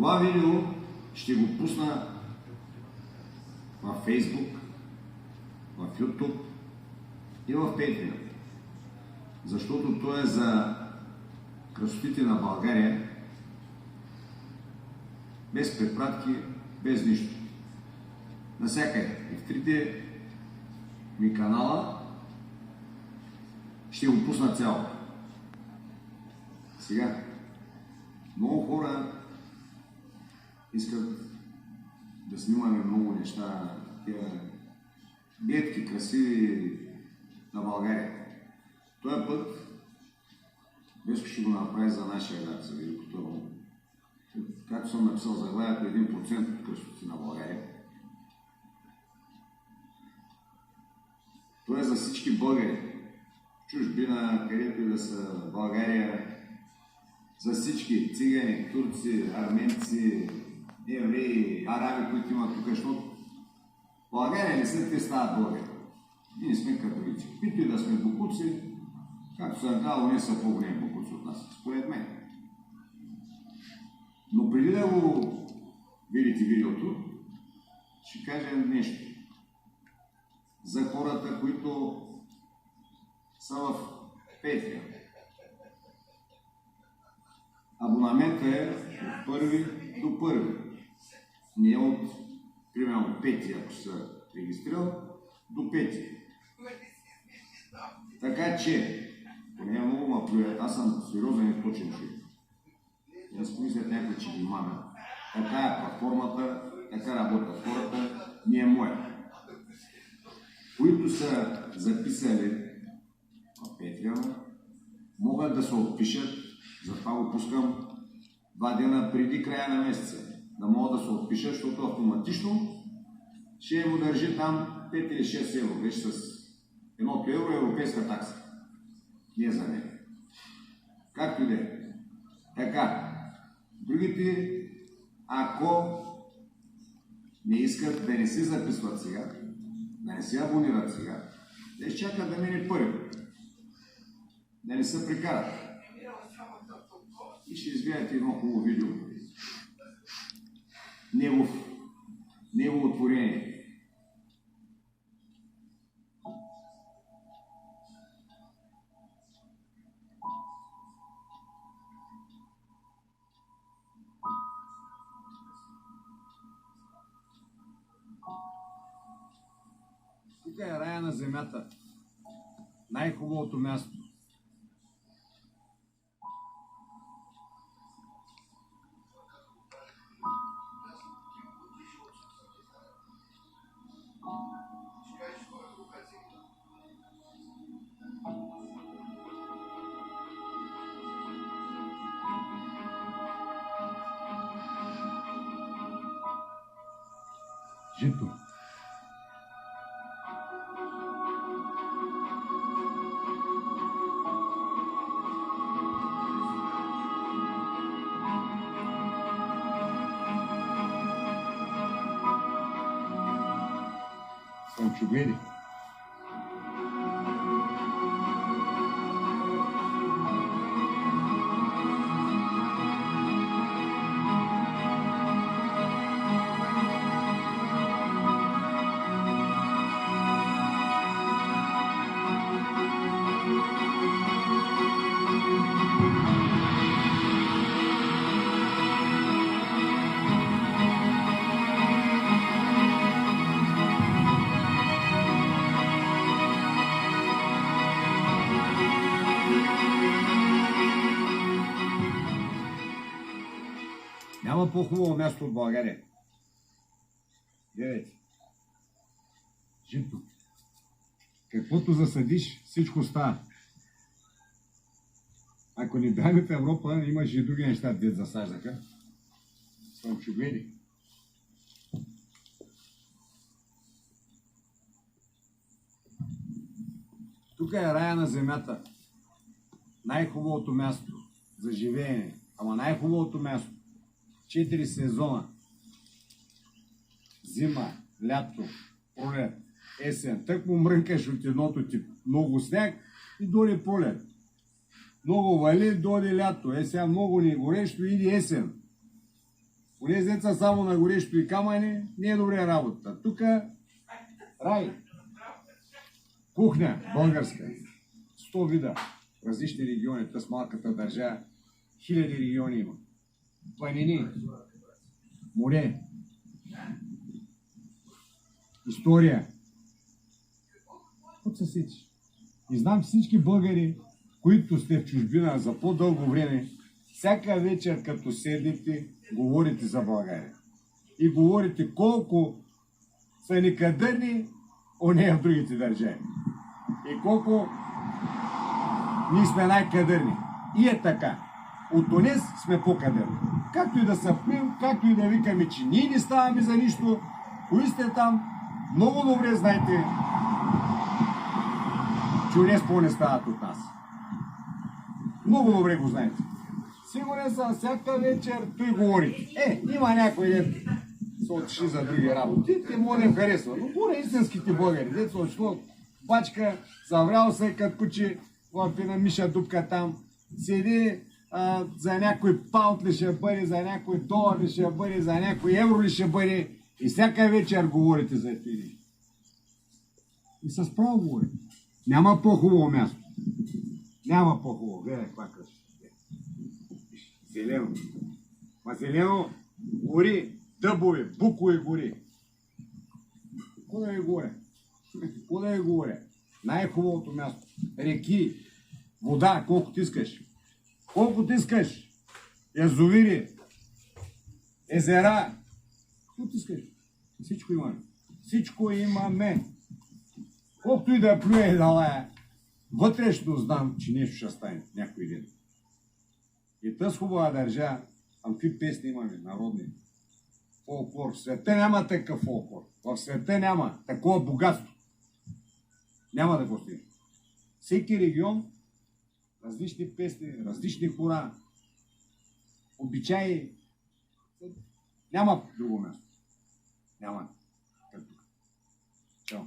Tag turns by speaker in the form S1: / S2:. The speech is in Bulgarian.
S1: Това видео ще го пусна във Facebook, в YouTube и в Patreon, защото то е за красотите на България, без препратки, без нищо. Насякъде. И в трите ми канала ще го пусна цяло. Сега, много хора искат да снимаме много неща, такива бедки, красиви на България. Този път днес ще го направя за нашия град, за Велико Търново. Както съм написал заглавието, 1% от красотите на България. Това е за всички българи. Чужбина, където и да са България, за всички цигани, турци, арменци, евреи, араби, които имат тук, защото България не след те стават българи. Ние сме католици. Пито и да сме бокуци, както съм казал, не са по-големи бокуци от нас, според мен. Но преди да го видите видеото, ще кажа нещо за хората, които са в Patreon. Абонаментът е от първи до първи. Не от, примерно, пети, ако се регистрирал, до пети. Така че, поне много ма плюят, аз съм сериозен и точен човек. Не си помислят някой, че ги мамя. Така е платформата, така работят хората, не е моя. Които са записали в Patreon, могат да се отпишат, затова го пускам 2 дена преди края на месеца, да могат да се отпишат, защото автоматично ще му държи там 5 или 6 евро, вече с 1 евро европейска такса. Не за него. Както и да е. Така, другите, ако не искат да не се записват сега, да не се абонират сега, да изчакат да мине първи. Да не се прекарат. И ще изгледате едно хубаво видео. Негово творение. Тук е рая на земята. Най-хубавото място. Жито. Слънчогледи. Няма по-хубаво място от България. Гледайте. Жито. Каквото засадиш, всичко става. Ако не бяхме в Европа, имаше и други неща, дет засаждаха. Слънчогледи. Тук е рая на земята. Най-хубавото място за живеене. Ама най-хубавото място. 4 сезона. Зима, лято, пролет, есен. Тък му мрънкаш от едното тип. Много сняг и дойде пролет. Много вали, дойде лято. Сега много не горещо, иди есен. Унези деца само на горещо и камъни, не е добре работа. Тук рай. Кухня българска. 100 вида. Различни региони. Тъс малката държава. 1000 региони има. Планини. Море. История. От се сетиш. И знам всички българи, които сте в чужбина за по-дълго време, всяка вечер, като седнете, говорите за България. И говорите колко са некадърни онея в другите държави. И колко ние сме най-кадърни. И е така. От онез сме по-кадърни. Както и да се пнем, както и да викаме, че ние не ставаме за нищо, кои сте там, много добре знаете, че онез по-не стават от нас. Много добре го знаете. Сигурен съм, всяка вечер той говори. Има някой дет са отишли за други работи. Те му не харесва. Но поне истинските българи. Дет са отишло бачка, заврял се като куче в една миша дупка там. Седи за някой паунт ли ще бъде, за някой долар ли ще бъде, за някой евро ли ще бъде. И всяка вечер говорите за тези. И с право говорите. Няма по-хубаво място. Няма по-хубаво. Гледай каква кръща. Зелено. Ма зелено гори, дъбове, букови гори. Какво да ви говоря? Какво да ви говоря? Най-хубавото място. Реки, вода, колкото искаш. Колкото искаш. Язовири, езера. Колкото искаш. Всичко имаме. Всичко имаме. Колкото и да плюе да лая, вътрешно знам, че нещо ще стане някой ден. И тъс хубава държава, какви песни имаме, народни. Фолклор. В света няма такъв фолклор. В света няма такова богатство. Няма да го стигне. Всеки регион, различни песни, различни хора, обичаи. Няма друго място. Няма. Как тук. Чао.